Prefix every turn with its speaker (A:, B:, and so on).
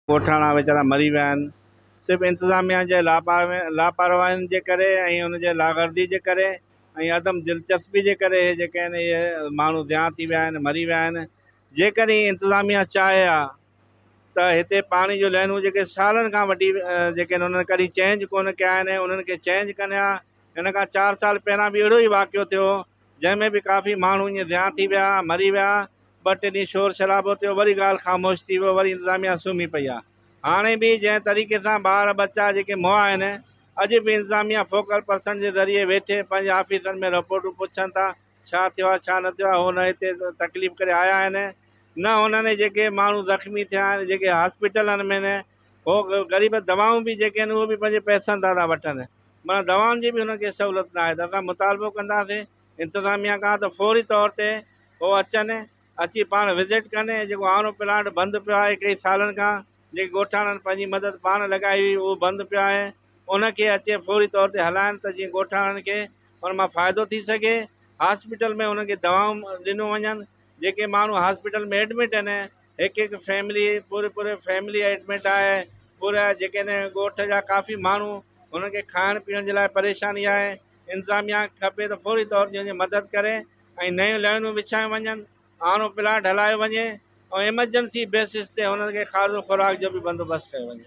A: ॻोठाणा वीचारा मरी विया आहिनि सिर्फ़ु इंतिज़ामिया जे लापरवाहियुनि जे करे ऐं हुनजे लाॻार्दी जे करे ऐं अदम दिलचस्पी जे करे जेके आहिनि इहे माण्हू ध्यानु थी विया आहिनि मरी विया आहिनि। जेकॾहिं इंतिज़ामिया चाहे हा त हिते पाणी जूं लाइनूं जेके सालनि खां वठी जेके आहिनि उन्हनि कॾहिं चेंज कोन कया आहिनि, उन्हनि खे चेंज कनि हा। हिन खां 4 साल पहिरां बि अहिड़ो ई वाक़ियो थियो जंहिंमें बि काफ़ी माण्हू ईअं ध्यानु थी विया मरी विया, 2-3 ॾींहं शोर शराबो थियो, वरी ॻाल्हि ख़ामोश थी वियो, वरी इंतिज़ामिया सुम्ही पई आहे। हाणे बि जंहिं तरीक़े सां ॿार बच्चा जेके मुआ आहिनि अॼु बि इंतिज़ामिया फोकल पर्सन जे ज़रिए वेठे पंहिंजे ऑफिसनि में रिपोर्टूं पुछनि था छा थियो आहे छा न थियो आहे। हुन हिते तकलीफ़ करे आया आहिनि न, हुननि जेके माण्हू ज़ख़्मी थिया आहिनि जेके हॉस्पिटलनि में न उहो ग़रीब दवाऊं बि जेके आहिनि उहे बि पंहिंजे पैसनि था वठनि, माना दवाउनि जी बि हुनखे सहूलियत न आहे। त असां मुतालबो कंदासीं इंतिज़ामिया खां त फौरी तौर ते उहो अचनि, अची पाण विज़िट कनि। जेको आरो प्लांट बंदि पियो आहे कई सालनि खां, जेके ॻोठाणनि पंहिंजी मदद पाण लॻाई हुई उहो बंदि पियो आहे, उनखे अचे फौरी तौर ते हलाइनि त जीअं ॻोठाणनि खे उन मां फ़ाइदो थी सघे। हॉस्पिटल में उनखे दवाऊं ॾिनो वञनि। जेके माण्हू हॉस्पिटल में एडमिट आहिनि, हिकु फैमिली पूरे फैमिली एडमिट आहे, पूरा जेके आहिनि ॻोठ जा काफ़ी माण्हू, हुननि खे खाइण पीअण जे लाइ परेशानी आहे। इंतिज़ामिया खपे त फौरी तौर ते मदद करे ऐं नयूं लाइनूं विछायूं वञनि, आरो प्लांट हलायो वञे ऐं एमरजेंसी बेसिस ते हुननि खे खाधो खुराक जो बि बंदोबस्तु कयो वञे।